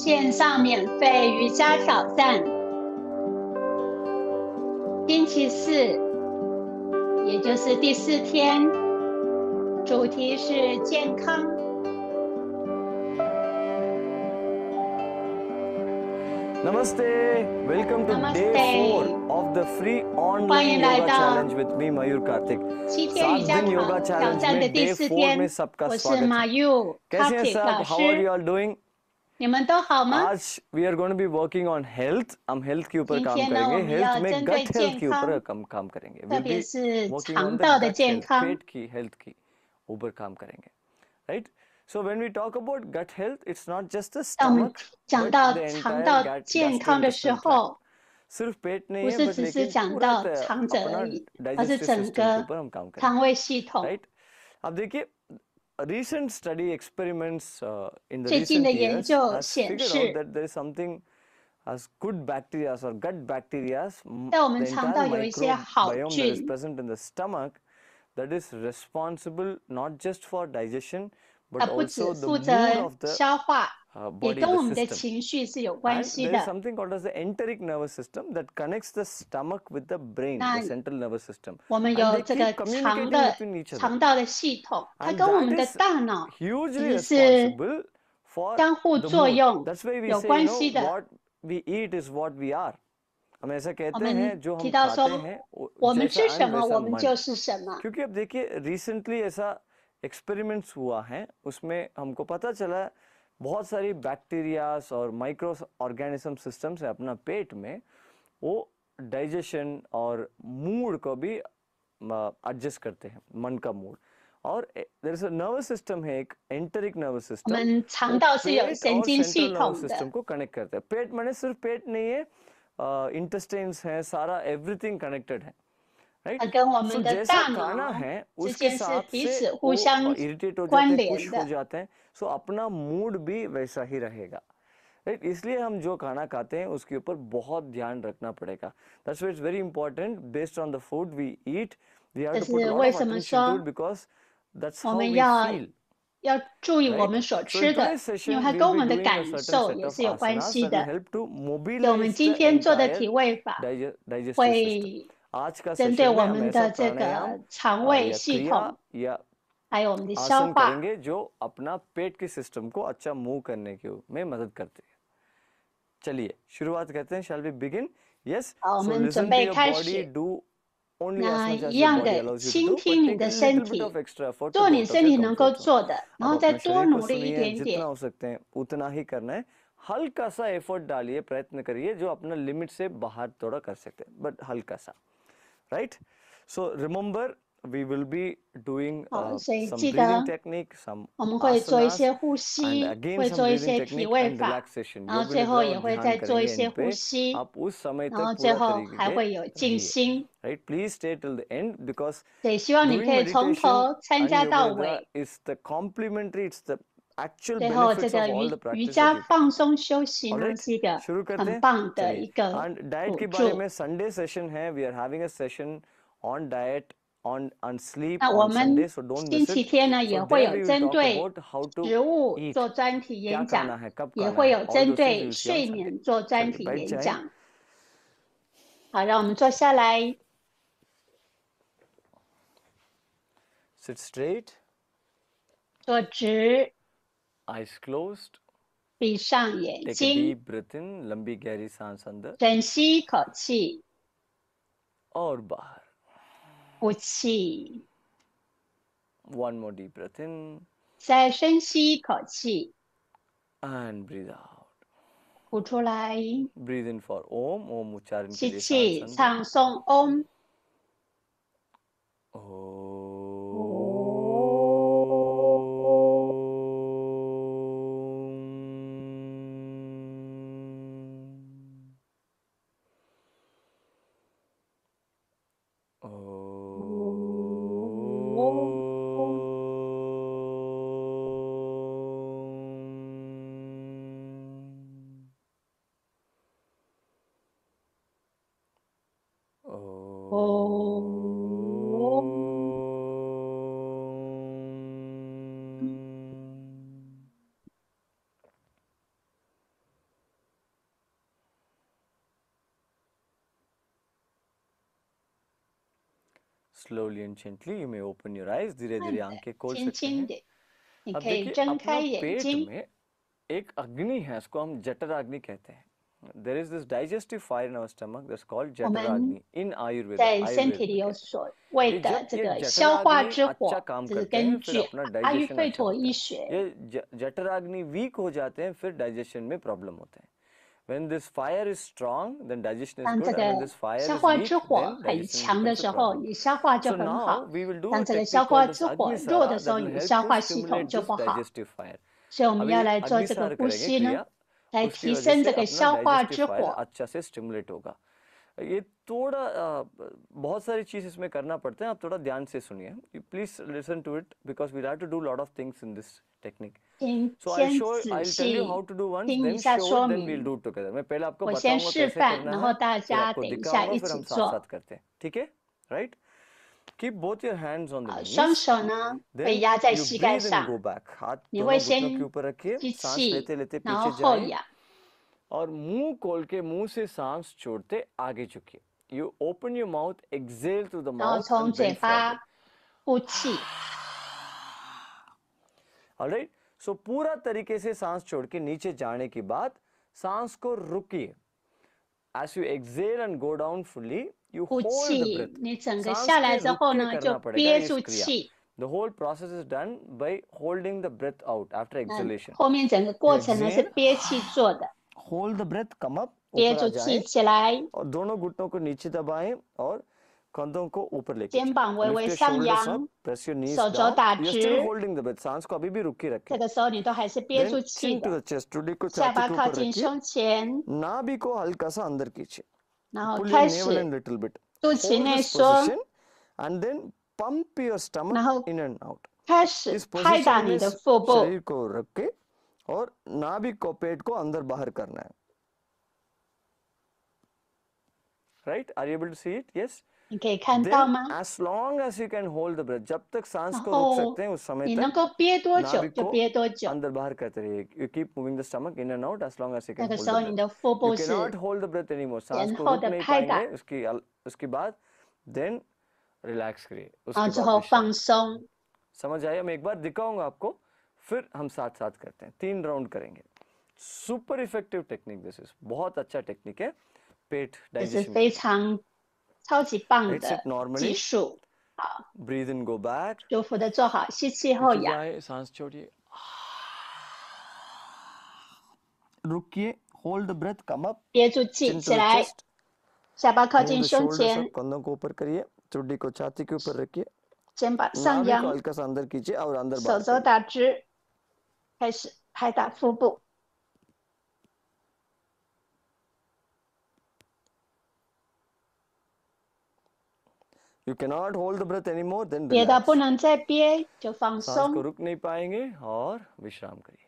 线上免费瑜伽挑战，星期四，也就是第4天，主题是健康。Namaste, welcome to day 4 of the free online yoga challenge with me Mayur Karthik. 7天瑜伽挑战的第4天，我是 Mayur Karthik 老师。 How are you all doing? 你们都好吗？ आज we are going to be working on health. हम health के ऊपर काम 今天呢，我 करेंगे. 们要 health में 针对 gut 健 health के ऊपर 康， काम करेंगे. 特 We'll 别 be 是 working 肠 on the 道的 gut 健 health, 康。 पेट की health की ऊपर काम करेंगे. Right? So when we talk about gut health, it's not just the 当我们 stomach, 讲 but 到 the 肠 entire 道健康的时 gastrointestinal tract. 候， सिर्फ पेट नहीं 不 है 是 बट 只是 लेकिन 讲 पूरा 到肠子而 अपना 已，而是 डाइजेस्टिव 整 सिस्टम के 个 ऊपर हम काम करेंगे. 肠胃系统。 राइट. अब देखिए recent study experiments in the 最近 recent 的研 years 究 has 显 figured 示， out that there is something as good bacteria or gut bacteria, 在我们 the 肠 entire 道有一些好 microbiome that is 菌， present in the stomach that is responsible not just for digestion 它 but 不只 also the 负 mood 责 of the 消化，也 body, 跟 the 我们的 system. 情绪是有关 And 系 there is 的。 something called as the enteric nervous system that connects the stomach with the brain, 那 the central nervous system. 我们 And 有 they 这个 keep 肠 communicating 的 between each other. 肠道的系统，它 And 跟我 that 们的 is 大脑其 hugely 实是 responsible for 相互 the 作 mood. 用 That's why we 有 say, 关系的。 what we eat is what we are. हम ऐसा 我 कहते हैं 们 जो 提 हम 到 खाते 说， हैं 我们 जैसा 吃什 अन्न 么， वैसा 我们 मन. 就是什么。 क्योंकि अब देखिए रिसेंटली ऐसा एक्सपेरिमेंट्स हुआ है, उसमें हमको पता चला बहुत सारी बैक्टीरियाज और माइक्रो ऑर्गेनिज्म सिस्टम्स है अपना पेट में, वो डाइजेशन और मूड को भी एडजस्ट करते हैं, मन का मूड. और there is a nervous system है, एक एंटरिक नर्वस 我 सिस्टम, 们肠道是有 पेट 神 और 经系 सेंट्रल नर्वस 统 सिस्टम 的， को कनेक्ट करते हैं. पेट माने सिर्फ पेट नहीं है, इंटेस्टाइन्स है, सारा एवरीथिंग कनेक्टेड है. 它 राइट. 跟我 सो 们的 जैसा 大 खाना 脑 है 之 उसके 间是 हिसाब 彼 से 此互 वो 相 इरिटेट हो 关 जाते हैं, 联 खुश हो 的。 जाते हैं. सो अपना मूड भी वैसा ही रहेगा. राइट. इसलिए हम जो खाना खाते हैं उसके ऊपर बहुत ध्यान रखना पड़ेगा. That's why it's very important based on the food we eat, we have 这 to put 是 a lot 为 of 什么 attention to it 说 because that's 我 how 们 we feel. 要注意我 Right. 们所 So in 吃的， today's 因为 session 它 we 跟 will 我 be 们的 doing a 感 certain 受 set 也 of 是有关 asanas 系 that will 的。 help to 所以我们 mobilize 今 the 天做的体 entire 位法 digestive system. 会 आज का 针对 session में 我 हम 们 ऐसा 的这 प्राणायाम 个肠胃 या 系 क्रिया 统， या 还有我们的消 आसन 化。 करेंगे जो अपना पेट के सिस्टम को अच्छा मूव करने के में मदद करते हैं. चलिए शुरुआत करते हैं. Shall we begin? Yes. 好，我 So 们准 listen to 备 your 开 body. 始。 Do only 那 as much 一 as your 样 body 的 allows you to 倾 do, 听 but 你 take a 的身 little bit 体， of extra effort to 做 go 你 out of 身 your 体能够 comfort zone. 做的，然 अब 后再 अपना 多 शरीर को 努力一 सुनिए, 点 जितना 点。 हो सकते हैं उतना ही करना है. हल्का सा एफर्ट डालिए, प्रयत्न करिए जो अपना लिमिट से बाहर थोड़ा कर सकते हैं, बट हल्का सा. Right. So remember we will be doing 好，所以 some 记 breathing 得 technique, some 我们会做一 asanas, 些呼 and 吸， again 会 some 做一 breathing 些体 technique 位 and 法， relaxation. 然后 योग 最后 निद्रा 也 और 会 ध्यान 再做一 करेंगे 些 इन 呼 पे. 吸， आप उस समय 然后 तक 最 पूरा 后 तरीके 还 के 会有静 रहिए. 心。 Right. Please stay till the end because 所以希望你 doing 可以从 meditation 头参 and 加 yoga 到 nidra 尾。 is the complementary, it's the actual 最后，这 benefits of 个 all the 瑜 practice that 伽 you get. 放松休息 All 呢， right. 是一个 शुरू करते 很 हैं. 棒的 चलिए. 一个 And diet 辅 के बारे 助。 में Sunday session है. We are having a session on diet, on sleep 那我 on 们 Sunday, so don't 星 miss 期 it. 天呢 So 也会 there 有 we will 针 talk 对 about how to 食物 eat. 做专题 क्या 演 खाना 讲， है, कब 也 खाना 会 है, 有 all 针 those things 对 we will see on 睡 Sunday. 眠做专 चलिए 题 बैठ 演 जाएं. 讲。好，让我们坐下来， Sit straight, 坐直， eyes closed. 闭上眼 Take a 睛， deep breath in, लंबी गहरी सांस अंदर 深吸一口气， और बाहर. 呼气， One more deep breath in 再深吸一口气， and breathe out. 呼出来， Breathe in for Om. Om उच्चारण 吸 कीजिए 气， सांस अंदर. 唱诵嗡。slowly and gently you may open your eyes. धीरे धीरे 慢的， आंखें खोल 轻 सकते 轻 हैं. 的，你 अब 可以 देखिए 睁 अपना 开眼 पेट 睛。 में एक अग्नि है, इसको हम जठराग्नि कहते हैं. There is this digestive fire in our stomach that's called 我们 जठराग्नि in Ayurveda. 在身 Ayurveda 体里 में 有 कहते हैं. 所谓 ये 的 जब 这 ये 个消化 जठराग्नि 之 अच्छा 火， काम 这是 करते हैं 根 फिर 据 अपना 阿育 डाइजेशन 吠 अच्छा 陀 होता 医 है. 学。 ये जठराग्नि वीक हो जाते हैं फिर डाइजेशन में प्रॉब्लम होते हैं. When this fire is strong, then digestion is 当 good, 这 and when 个 this fire 消 is 化 weak, 之火 then 很 digestion 强的 becomes a 时候， problem. 你消化就 So 很 now 好。 we will do 当 a 这个消 technique 化 called as 之火 Agni 弱的 Sara 时候， that 你 will 的 help 消 to 化系统 stimulate 就 this 不好。 digestive fire. 所以我们 अब 要 ये 来做 अग्नि 这个 सार 呼 करेंगे 吸呢， क्रिया, 来 उसकी 提 वजह 升 से 这个 अपना 消化 डाइजेस्टिव 之 फायर 火。 अच्छा से स्टिमुलेट होगा. ये थोड़ा बहुत सारी चीज इसमें करना पड़ता है, आप थोड़ा ध्यान से सुनिए. Please listen to it because we have to do lot of things in this technique. 请 So I'll 先 show, 仔 I'll tell you how 细 to do once, 听一 then 下 show 说 it, then we'll 明。 do it together. मैं पहले आपको 我先 बताऊंगा 示 कैसे 范， करना 然 है, 后大 फिर 家 आपको 等一下 दिखाऊंगा, 一 फिर 起 हम साथ 做。 साथ करते हैं. ठीक है? Right? Keep both your hands on the 双 knees. 手呢会 Then 压在 you 膝盖 breathe and 上， go back. हाथ 你会 दोनों घुटनों के 先 ऊपर रखिए, 吸 सांस 气， लेते लेते 然后 पीछे 后 जाइए 仰， और मुंह खोल के मुंह से सांस छोड़ते आगे झुकिए. You open your mouth, exhale through the 然后 mouth 从 and 嘴 bend forward. 巴呼气。 Alright? So पूरा तरीके से सांस छोड़ के नीचे जाने के बाद सांस को रुकिए. As you exhale and go down fully, you 呼 hold the 气， breath. 你整个 सांस 下来 के 之后 रुक के 呢，就 करना पड़ेगा 憋 इस 住 क्रिया. 气。 The whole process is done by holding the breath out after 那 exhalation. 后面整个 You 过程呢是 exhale, 憋气做的， hold the breath, come up, 憋 ऊपर 住 आ 气 जाए 起来， और दोनों घुटनों को नीचे दबाएं और कंधों को ऊपर लेके 肩膀微 जाएं. 微 Lift your 上 shoulders 扬， up, press your knees 手肘 down. 打 You're still 直。 holding the breath. सांस को अभी भी रुके 这 रखें. 个时候你都还是憋 Then 住气 chin to 的， the chest, टुडी को 下 छाती 巴 के 靠 ऊपर 近 रखिए. 胸前， नाभि को हल्का सा अंदर खींचिए. 然后 Pull your 开 navel 始 in little bit. 肚脐 Hold 内 this 缩， position and then pump your 然 stomach 后 in and out. 开 इस 始拍打 position 你 में 的腹部， शरीर को रख के और नाभि को पेट को अंदर बाहर करना है. Right? Are you able to see it? Yes. 你可以看到 Then 吗？ as long as you can hold the breath, जब तक सांस 然 को रोक 后 सकते हैं उस समय 你能 तक 够憋多久 नाभि 就 को 憋多久。 अंदर बाहर करते रहिए. You keep moving the stomach in and out as long as you 那 can 个 hold 时 the 候你 breath. 的腹 You 部 cannot 是 hold the breath anymore. सांस 前 को 后 रोक 的 नहीं 拍打， पाएंगे. उसके बाद then relax करिए. 然 उसके 后之 बाद 后 विश्राम. 放松。 समझ आया? मैं एक बार दिखाऊंगा आपको, फिर हम साथ साथ करते हैं. 3 राउंड करेंगे. Super effective technique this is. बहुत अच्छा टेक्निक है पेट 这是 digestion. 非常超级棒 Let's 的 sit 技 normally. 术。好， Breathe in, go back. 舒服的坐好，吸气后 पीछे 仰， जाए, सांस छोड़िए. रुकिए. Hold the breath. Come up. 憋住气 Chin 起 to the 来， chest. 下巴靠 Move 近 the 胸 shoulders 前 up. कंधों को ऊपर करिए. चुड्डी को छाती के ऊपर रखिए. 肩膀上 नाभि को 扬， हल्का सा अंदर कीजिए और अंदर 手 बाहर 肘 करिए. 打直，开始拍打腹部。 You cannot hold the breath anymore, then 憋到 relax. 不能再憋，就放 सांस को 松。 रुक नहीं पाएंगे और विश्राम करिए.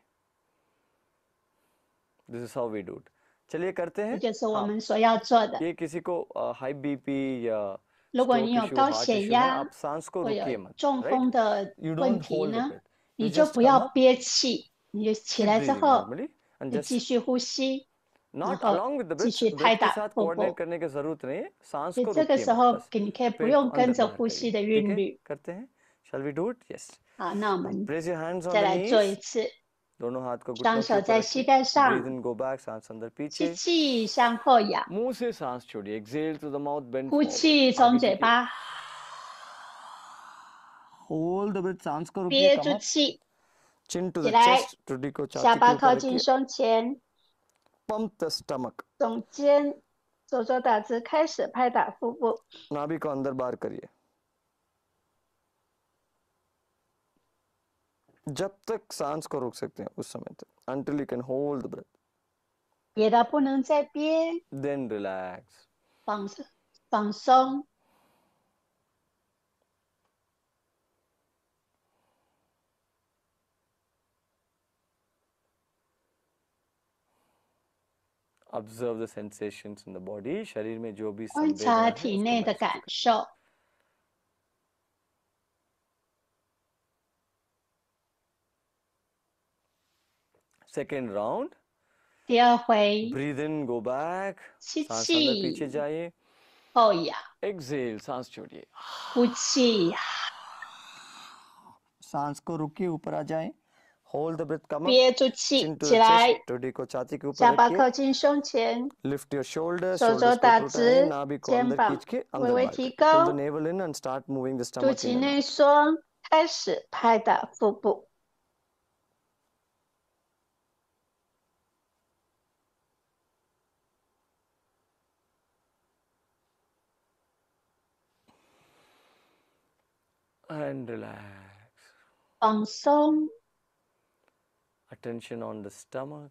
This is how we do it. चलिए करते 这 हैं. 就是我 हाँ, 们所要做的。 ये किसी को हाई बीपी या 如果 स्ट्रोक 你有 इश्यू 高 हार्ट 血 इश्यू है, 压 आप सांस को 或 रुकिए 有 मत. 中 right? 风的 You 问 don't 题 hold the 呢， breath. 你 You 就 just 不 come 要 up, 憋气，你就起 keep 来之 breathing 后， normally, and 你 just 继续呼吸，然 not 后 along with the 继 breath. 续 breath 拍 के 打 साथ 腹 coordinate 部。 करने की जरूरत नहीं है. सांस 所以 को 这个 रुकिए 时 मत 候 बस. 你可以不 पेट को 用跟 अंदर 着 बाहर 呼吸 करिए. 的 ठीक 韵 है? 律。 करते हैं. Shall we do it? Yes. 好，那我们 Place your hands on 再 the 来做一 knees. 次， दोनों हाथ को 双 घुटनों के 手 ऊपर 在膝 रखिए. 盖 Breathe 上， in, go back. सांस अंदर 吸 पीछे. 气向后仰， मुंह से सांस छोड़िए. Exhale through the mouth, bend 呼 forward. 气从 आगे 嘴 झुकिए. 巴 Hold the breath. सांस को रुकिए. 憋 Come 住 up. 气， Chin to 起 the 来， chest. टुडी को 下 छाती के 巴靠 ऊपर 近 रखिए. 胸前， Pump the stomach. 耸肩，手肘打直，开始拍打腹部。 नाभि को अंदर बाहर करिए. जब तक सांस को रोक सकते हैं उस समय तक. Until you can hold the breath. 憋到不能再憋， Then relax. 放松。 Observe the sensations in the body. शरीर में जो भी 观 संवेदना 察 है 体 उसको 内的 महसूस 感 करें. 受。 Second round. 第二回， Breathe in, go back. 吸 सांस अंदर 气， पीछे जाइए. 后仰， exhale, सांस छोड़िए, 呼气， सांस को रुकिए, ऊपर आ जाए, hold the breath, come up, 憋住气 chin to 起 the 来， chest, Todi को छाती के ऊपर 下巴 रखिए, 靠近胸前， lift your shoulders, 手肘 shoulders को 打 ऊपर उठाएं, 直， नाभि को 肩 अंदर 膀 खींच के 微 अंदर 微 बाहर 提 करके, pull the 高， navel in and start moving the 肚 stomach 脐 in and 内 out. 缩，开始拍打腹部。 And relax. 放松， Attention on the stomach.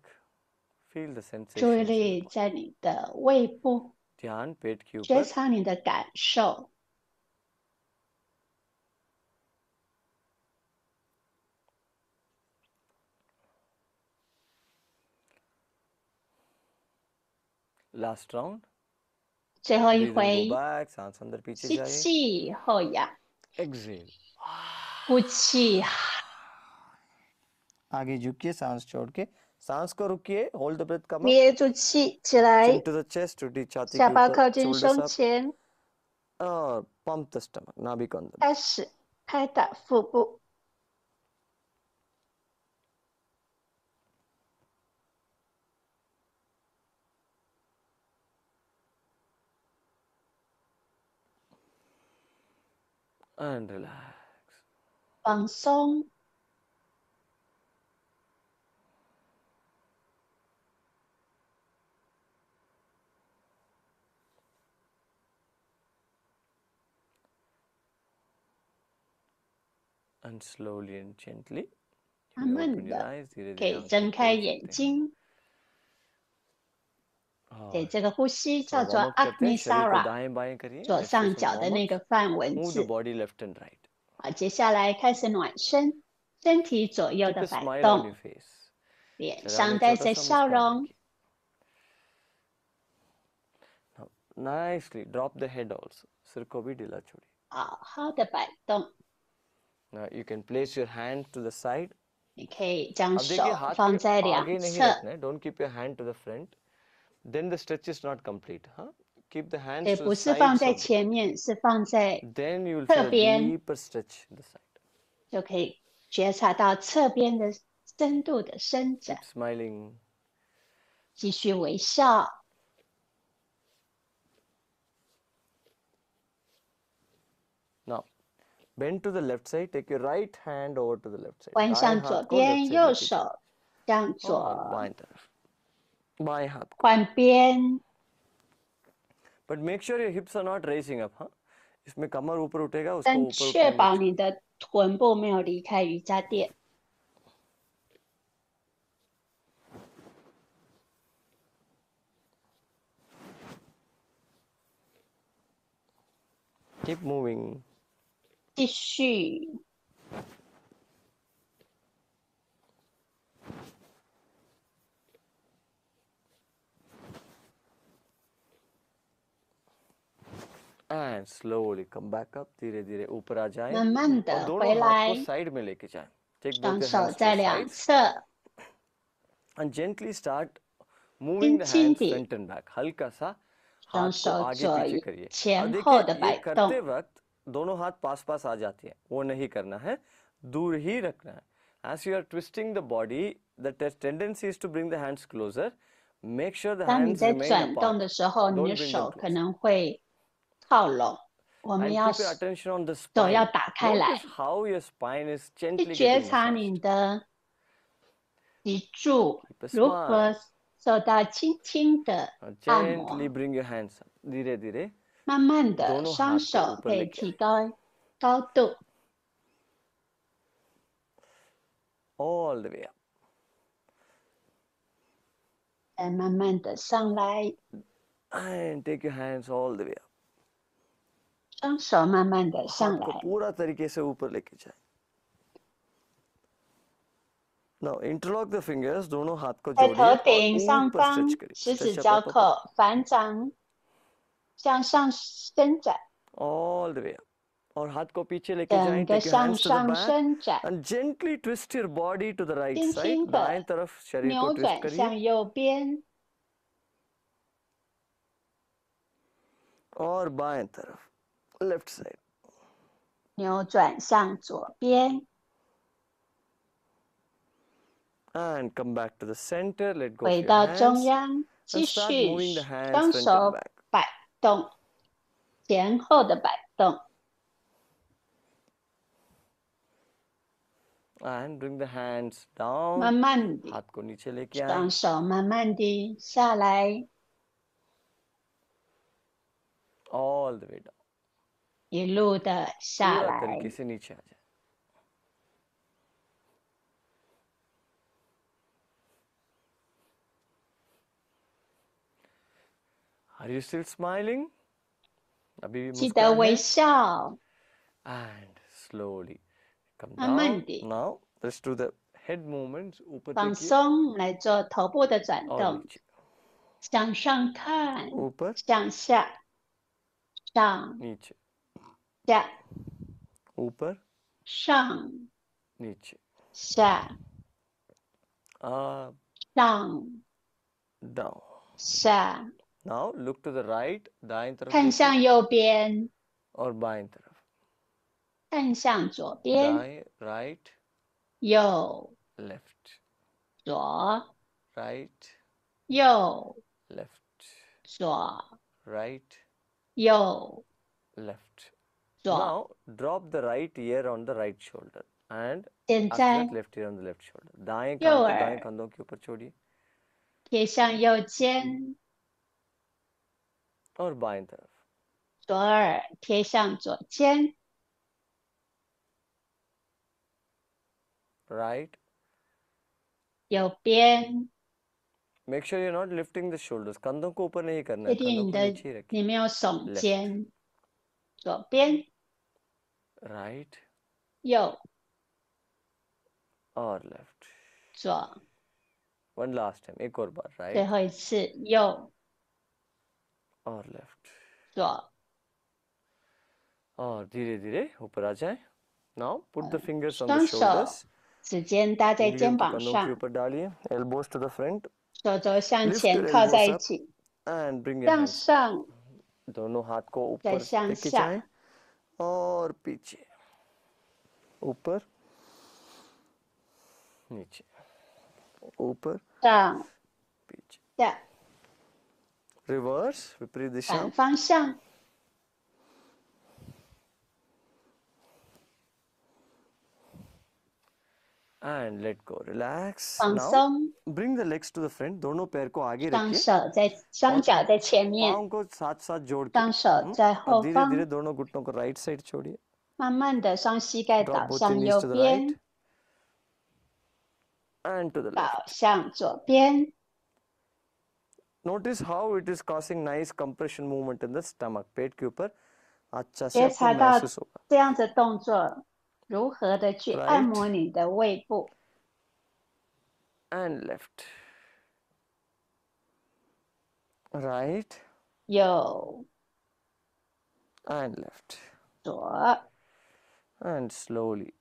Feel the 注意 sensations. 力在你的胃部， ध्यान पेट के 觉 ऊपर. 察你的感受。 Last round. 最后一 Breathe and 回 go， back. सांस अंदर पीछे 吸 जाए. 气后仰， Exhale. 呼气， आगे झुकिए, सांस छोड़ के, सांस को रुकिए, hold the breath, come up, 憋住气起来， chin to the chest, टूटी छाती 下 के 巴 ऊपर, 靠近 shoulders 胸 up, 前， और pump the stomach, नाभि को अंदर. 开始拍打腹部。 And relax. 放松， And slowly and gently, 慢 you 慢 open your 的 eyes, धीरे 可 धीरे 以 आंखें 睁开 खोल 眼 सकते हैं. 睛。 对， और 这个呼吸叫 थोड़ा 做 वार्म अप करते हैं, शरीर को Agnisara， दाएं बाएं करिए, 左 let's do 上 some 角的 warm 那 ups, 个梵文 move the 字。 body left and right. 好，接下来开始暖身，身体左右 Keep 的 a 摆 smile on 动， your face. 脸 चेहरा 上 में 带 छोटा 着 सा 笑 मुस्कान 容。 रखिए. Now, nicely drop the head also. सिर को भी ढीला छोड़िए. 好好的摆动， Now you can place your hand to the side. 你可以将 अब 手 देखिए हाथ 放 के 在 आगे 两 नहीं 侧， रखना है. Don't keep your hand to the front. Then the stretch is not complete. Huh? Keep the hands 对， to 不 the 是放 sides 在 of the 前面，是放在 Then you will 侧 feel a 边， deeper stretch in the side. 就可以觉察到侧边的深度的伸展 Keep。smiling. 继续微笑， Now, bend to the left side. Take your right hand over to the left side. 弯 दाएं 向左 हाथ को left 边， side 右 लेके जाओ. 手向 और 左 बाएं तरफ. बाएं हाथ को. 换边， But make sure your hips are not raising up. हाँ? इसमें कमर ऊपर उठेगा, उसको 但 ऊपर 确 उठाने 保 में. 你的臀部没有离开瑜伽垫。 Keep moving. 继续， And slowly come back up. धीरे धीरे ऊपर आ जाएं 慢慢 और 的 दोनों 回 हाथ 来 को，साइड में लेके जाएं. Take 双 both your 手 hands to 在 the 两 sides 侧， and gently start moving the 轻轻 hands 地 front and back. हल्का सा 双 हाथ को 手 आगे 左 पीछे करिए. अब 前后 देखिए 的 ये 摆 करते 动， वक्त दोनों हाथ पास पास आ जाती हैं, वो नहीं करना है, दूर ही रखना है. As you are twisting the body, the tendency is to bring the hands closer. Make sure the 当你 hands 在 remain 转动 apart. 的时候，你 Don't 的 bring them 手可 closer. 能会靠拢。我们 And 要 keep your attention on the 手要 spine. 打开来， Notice how your spine is 去 gently 觉 getting 察你 massaged. 的脊柱 Keep a 如何 smile. 受到轻轻的 Now 按 gently 摩， bring your hands up. धीरे धीरे 慢慢的 दोनों 双 हाथ को 手 ऊपर 可以 लेके 提 आए. 高高度， All the way up. 再慢慢的上来， And take your hands all the way up. 双手慢慢的上 हाथ को 来， पूरा तरीके से ऊपर लेके जाए. Now interlock the fingers. दोनों हाथ को 在 जोड़िए 头 और 顶上 ऊपर 方 stretch करिए. 十指 Stretch up, 交 up, up, up. 扣，反掌向上伸展， All the way up. और हाथ को पीछे लेके 整 जाएं. 个 Take your 向 hands to the 上 back 伸展， and gently twist your body to the right 轻 side. 轻 दाएं 的 तरफ शरीर को 扭 twist 转 करिए. 向右边， और बाएं तरफ, left side, 扭转向左边， and come back to the center. Let go of 回 your 到中 hands 央，继 and start 续 moving the hands 双 front and 手 back. 摆动，前后的摆动， And bring the hands down. 慢慢地， हाथ को नीचे लेके आए. 双手慢慢地下来， All the way down. 一路的下 पूरा 来， तरीके से नीचे आ जाए. Are you still smiling? अभी भी 记得 मुस्कुराए 微 हैं? 笑， And slowly come 慢慢 down. 地 Now let's do the head movements. ऊपर 放 देखिए 松，来做头部的转 और 动， नीचे. 向上看， ऊपर 向下，上 नीचे. 下 ऊपर 上 नीचे. 下 Up 上 down. 下， Now look to the right. दाएं तरफ 看 देखिए 向右边， और बाएं तरफ. 看向左边， दाएं right 右 left 左 right 右 left 左 right 右 left. 左。 Now drop the right ear on the right shoulder and 现 after 在 that left ear on the left shoulder. दाएं右 कान को 耳 दाएं कंधों के ऊपर छोड़िए 贴向右肩， और बाएं तरफ. 左耳贴向左肩， Right. 右边 Make sure you're not lifting the shoulders. कंधों को ऊपर नहीं करना है. 确定 कंधों 你 को 的 नीचे ही रखिए. 你没有耸 Left. 肩，左边 Right 右 और left. 左， One last time. एक और बार. 最 Right 后一次右 और left. 左， और धीरे धीरे ऊपर आ जाए. Now put the fingers on 双 the 手 shoulders. 指尖搭在 उंगलियों 肩 को 膀 कंधों के 上， ऊपर डालिए. Elbows to the front 手肘向 Lift 前 your 靠在 elbows 一 up 起， and bring your 向 hands. 上 दोनों हाथ को 再 ऊपर 向 लेके 下 जाएं और पीछे. ऊपर नीचे. ऊपर 上 पीछे. 下， Reverse विपरीत दिशा. 反方向， And let go. Relax. 放 Now 松， bring the legs to the front. दोनों पैर को आगे 双 रखिए. 手在双脚在前面， पाँव को साथ साथ जोड़ के. 双手在 और 后 धीरे 方 धीरे，दोनों घुटनों को राइट साइड छोड़िए. 慢慢的双膝盖 Drop 倒 both your 向 knees 右 to the 边 right，and to the left. 倒向左边， Notice how it is causing nice compression movement in the stomach. पेट के ऊपर अच्छा से 觉 आपको 察到 महसूस होगा. 这样子动作如何的去 Right 按摩你的胃部， And left. Right 右 and left. 左， And slowly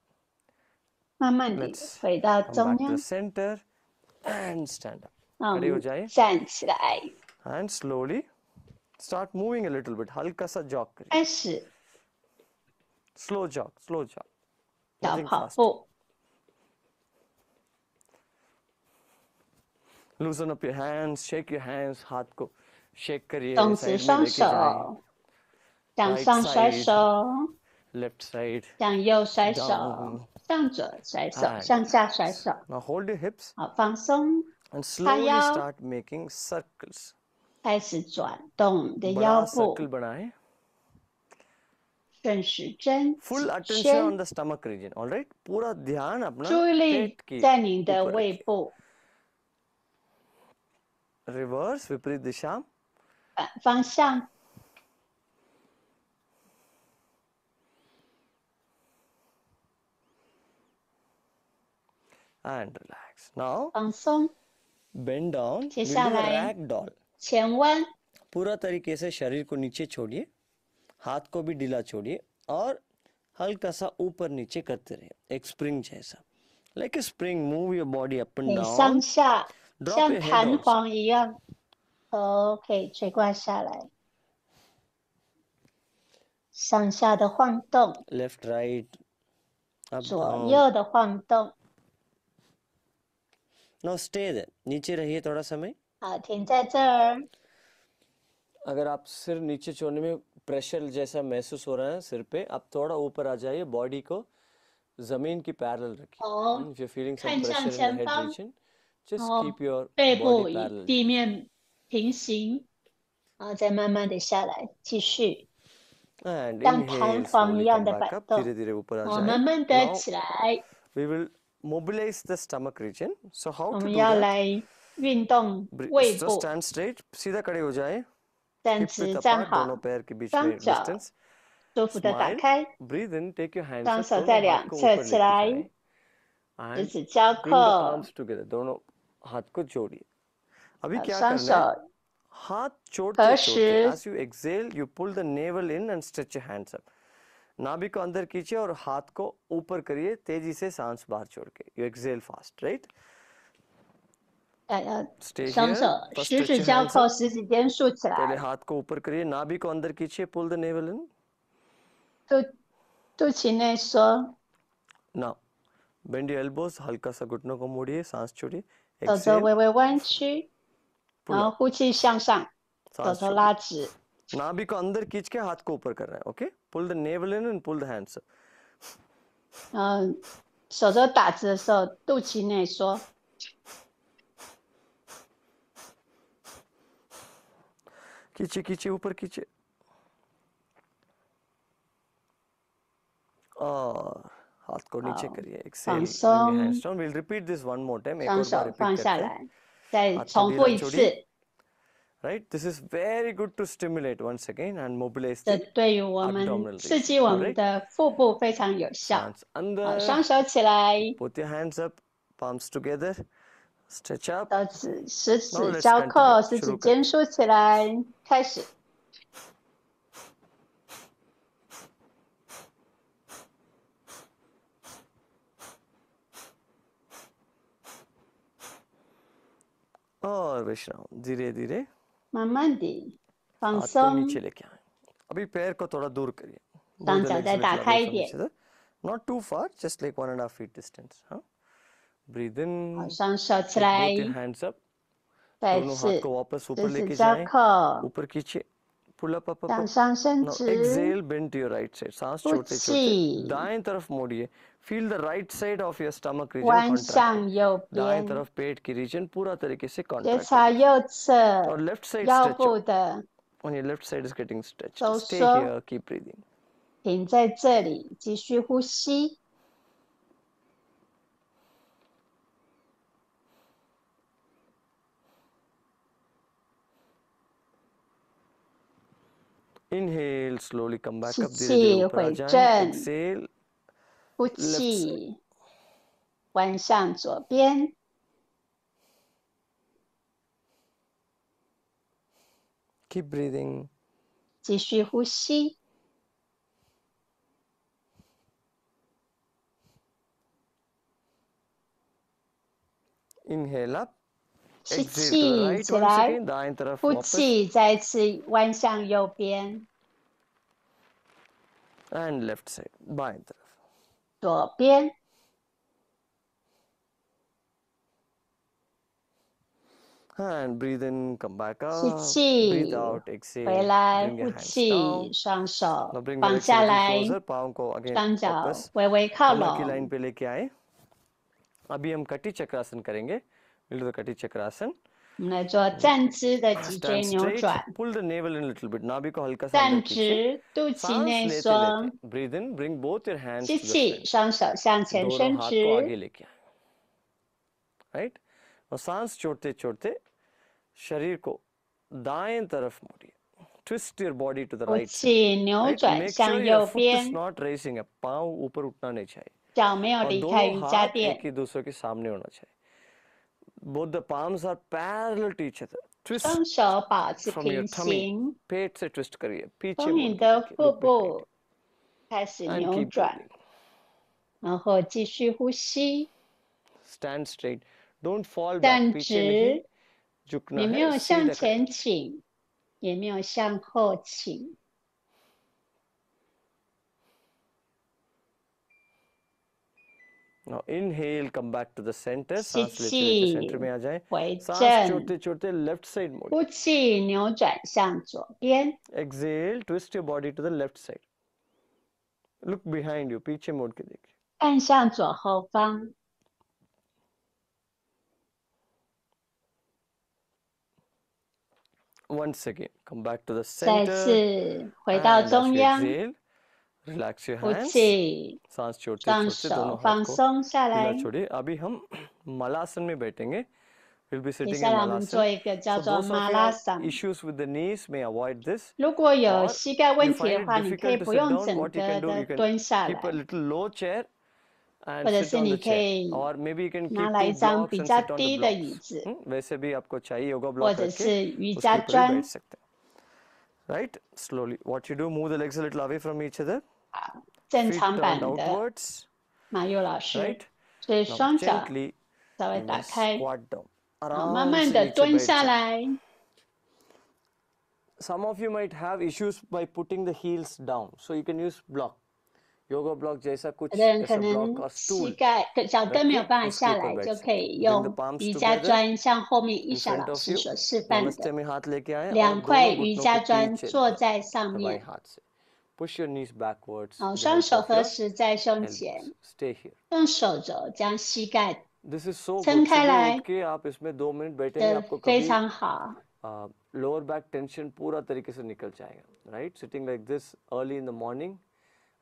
慢慢地 let's 回到 come 中 back to 央 the，center and stand up. 那我 खड़े हो 们 जाइए 站起来， and slowly start moving a little bit. हल्का सा jog करिए. 开始 Slow jog, slow jog. 小 Nothing 跑 fast. 步， Loosen up your hands, shake your hands. हाथ को shake करिए. 动直 side में双 लेके जाएं. 手，向 Right 上甩 side 手， left side 向右甩手 down，向左甩手， and 向下甩手， now hold your hips 好，放松， and slowly 腰 start making circles. 开始转动你的 बड़ा 腰 circle 部， बनाएं. 顺时针 Full 几 attention on 圈， the stomach region. All right. पूरा ध्यान अपना 注意力 पेट की 在你的 ऊपर 胃 रखिए. 部， Reverse विपरीत दिशा. 反方向， And relax. Now 放松， bend down. 接 We'll 下 do a 来 rag doll. 前弯， पूरा तरीके से शरीर को नीचे छोड़िए. हाथ को भी ढीला छोड़िए और हल्का सा ऊपर नीचे करते रहिए. एक स्प्रिंग जैसा. Like a spring, move your body up and 可以上 down. 下， Drop 像 your head 弹 also. 簧一样，头可以垂挂下来，上下的晃动， left right up 左 down 右的晃动。 now stay there नीचे रहिए थोड़ा समय 好，停在这儿。 अगर आप सिर नीचे छोड़ने में प्रेशर जैसा महसूस हो रहा है सिर पे आप थोड़ा ऊपर आ जाइए बॉडी को जमीन की parallel रखिए哦， if you're feeling some 看向 pressure in the 前 head 方， region just 然 keep 后 your 背 body 部与 parallel 地面平行，然后再慢慢的下来，继续 and 像弹 inhale 簧一 slowly 样 come 的 back 摆 up 动， धीरे धीरे ऊपर आ 然后 जाए 慢慢的 now 起来。 we will mobilize the stomach region so how 我 to 们 do 要 that 来运动胃 so 部， stand straight सीधा खड़े हो जाए 站 hip width 直站 apart दोनों 好， पैर के बीच 双 में 脚 distance 舒服的打 smile 开， breathe in take your hands 双 up 手 दोनों 在 हाथ 两 को 侧 ऊपर 起 लेके 来， जाएं 十 and 指交 bring the 扣， palms together दोनों हाथ को जोड़िए अभी क्या 双 करना है 手 हाथ 合 जोड़ते जोड़ते 十， as you exhale you pull the navel in and stretch your hands up नाभि को अंदर खींचिए और हाथ को ऊपर करिए तेजी से सांस बाहर छोड़ के you exhale fast right stay 双 here 手 first 十 stretch 指 your 交 hands 扣， up 十指尖竖起 पहले 来， हाथ को ऊपर करिए नाभि को अंदर खींचिए pull the navel in 肚脐内缩， now bend your elbows हल्का सा घुटनों को मोड़िए सांस छोड़िए 手肘 exhale 微微弯曲， pull 然后 up 呼气向上，手 सांस 肘 छोड़िए 拉直， नाभि को अंदर खींच के हाथ को ऊपर करना है okay pull the navel in and pull the hands up 然后手肘打直的时候，肚脐内缩， खींचिए खींचिए ऊपर खींचिए और हाथ को नीचे好， करिए exhale 放 bring your hands 松， down we'll repeat this one more time एक 双 और बार 手 repeat 放下 करते हैं 来，再 हाथ को 重复 ढीला 一 छोड़िए 次。 right this is very good to stimulate once again and mobilize 这 the 对于我们 abdominal 刺 region 激我 all 们 right 的腹部非常有效。 सांस 好， अंदर 双手起来， put your hands up palms together stretch up 手指十 now 指 let's 交 continue 扣，十 शुरू 指尖 करते हैं 竖起来，开始。 और विश्राम धीरे धीरे 慢慢地放 हाथ को नीचे 松， लेके आए अभी पैर को थोड़ा दूर करिए 双 Move the 脚 legs 再 a 打 little 开 away 一 from each 点， other not too far just like 1.5 feet distance huh? breathe 好， in 双手起 take 来， both your hands up 再 दोनों हाथ 次 को वापस 十 ऊपर 指 लेके 交 जाएं 扣， ऊपर खींचिए pull up up up 向 up 上伸 now 直， exhale bend to your right side सांस 呼 छोड़ते छोड़ते 气， दाएं तरफ मोड़िए feel the right side of your stomach region 弯 contracted 向右 दाएं 边， तरफ पेट की region पूरा तरीके से 觉 contracted 察右侧 और left side 腰 stretch 部 out 的 on your left side is getting stretched 收 stay 缩， here keep breathing 停在这里，继续呼吸。 inhale slowly come back 吸 up धीरे धीरे 气 ऊपर आ 回 जाएं 正， exhale 呼 left side 气弯向左边， keep breathing 继续呼吸。 inhale up 吸 exhale to the 气 right 起 once 来， again दाएं तरफ 呼 वापस 气再次弯向右边， and left side बाएं तरफ 左边， and breathe in come back 吸 up 气 breathe out 回 exhale 来， bring your 呼 hands 气， down 双手 now bring the 放 legs a 下 little 来， closer पाँव को again 双脚 वापस 微微靠 कमर की line 拢。 पे लेके आए अभी हम कटी चक्रासन करेंगे we'll do the कटी चक्रासन 我们来做站姿的脊椎 stand 扭 straight 转， pull the navel in a little bit नाभि को हल्का सा अंदर 站 खींचिए 直，肚脐 सांस 内 लेते 缩， लेते breathe in bring both your hands 吸 to the 气， front 双手向前 दोनों 伸 हाथ को आगे 直， लेके आए राइट और सांस छोड़ते छोड़ते शरीर को दाएं तरफ मोड़िए twist your body to the 呼 right side 气，扭 right 转 make sure 向 your 右 foot is 边， not raising up पाँव ऊपर उठना नहीं चाहिए 脚没有 और 离开 दोनों 瑜伽 हाथ 垫 एक ही दूसरे के सामने होना चाहिए both the palms are parallel to each other 双 twist 手保持 from your 平 tummy 行， पेट से twist करिए पीछे 从 मुड़ 你 के 的 देखिए 腹 look behind 部开始 and 扭 keep 转， breathing 然后继续呼吸， stand straight don't fall back 站 पीछे नहीं 直， झुकना 你没 है 有向 सीधा 前 खड़े 倾，也没有向后倾， and Now inhale, come back to the center. 吸 सांस लेते लेते सेंटर 气 में आ जाए. 回 सांस 正， छोड़ते छोड़ते लेफ्ट साइड मोड़. 呼气扭转向左边， Exhale, twist your body to the left side. Look behind you, पीछे मोड़ के देखिए. 看向左后方。 Once again, come back to the 再 center. 次回到 And as 中 you 央， exhale, relax your 呼 hands. 气， सांस छोड़ते 双 छोड़ते दोनों 手 हाथ 放 को 松下 ढीला 来。 छोड़िए. अभी हम मलासन में बैठेंगे. We'll be 接 sitting 下 in 来我们做 Malasana. 一个叫 So 做 those 马 of you 拉 have 桑。 issues with the knees may avoid this. 如果有 Or 膝盖 you 问题 find 的 it 话，你可以 difficult to 不 sit 用 down, 整 what you 个 can do, 的 you can 蹲下 keep a 来， little low chair 或 and 者 sit 是 on 你 the 可 chair. 以 Or maybe you can 拿 keep 来一 two 张 blocks 比 and 较 sit on the 低的椅 blocks. 子， वैसे भी आपको चाहिए yoga 或 block 者 रख 是 के 瑜 उसके 伽 ऊपर भी 砖 बैठ。सकते हैं. Right? Slowly. What you do, move the legs a little away from each other. 好，正 Feet 常 turned 版的 outwards. 马佑老师， Right? 所以 Now 双脚 gently 稍微 you 打 may 开， squat down. 好，慢 आराम 慢 से 的 नीचे 蹲 बैठ 下 जाए. 来。 Some of you might have issues by putting the heels down, so you can use block, yoga block जैसा कुछ 有的人可 ऐसा block 能 और 膝 stool 盖脚跟没有 रख के 办法 उसके 下 ऊपर 来， बैठ 就 सकते 可 हैं. 以 Bring the 用 palms 瑜伽 together 砖像后面伊 in 莎 front 老 of 师 you. 所示范 नमस्ते 的， में हाथ लेके आए और 2 दोनों 块瑜 घुटनों 伽 को 砖 पीछे 坐 लेके 在上 आए, बाएं 面， हाथ से. Push your knees backwards 好， with the 双 help 手 of 合 your 十在胸 elbows. 前， Stay here. 用手肘将膝盖 This is so 撑 good. 开 सुबह 来 उठ के आप इसमें 2 मिनट बैठेंगे, 的 आपको 非 कभी 常好。 लोअर बैक टेंशन पूरा तरीके से निकल जाएगा. Right? Sitting like this early in the morning,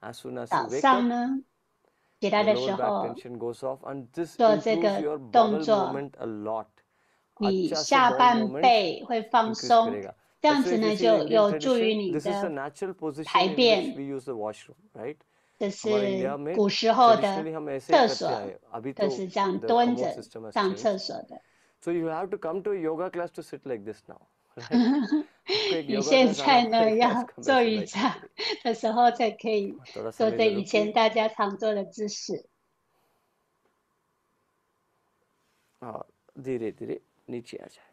as soon as you 早 wake 上 up, 呢，起来 your 的时 lower back 候 tension goes off, and this 做这 improves 个 your 动 bowel 作， movement a lot. 你 अच्छा से 下 bowel 半 movement 背会放 increase 松， करेगा. 这样 बच्चों 子 if you 呢 see 就 the Indian 有助于 tradition, 你 this is the 的 natural position 排 in which 便。 we use the washroom, right? 这 हमारे 是 India में 古时候的 traditionally हम ऐसे 厕 करते 所， आए. अभी 都 तो 是这样 the 蹲 commode 着 system has 上 changed. 厕所的。 So you have to come to a yoga class to sit like this now. Right? आपको एक 你 yoga 现 class आना 在呢 पड़ेगा 要 इसको 做 वैसे 瑜 बैठने 伽 के लिए. 的时候才可以 थोड़ा 做 समय 这 दे 以 दो 前 कि 大家常做的姿势。 धीरे धीरे नीचे आ जाए.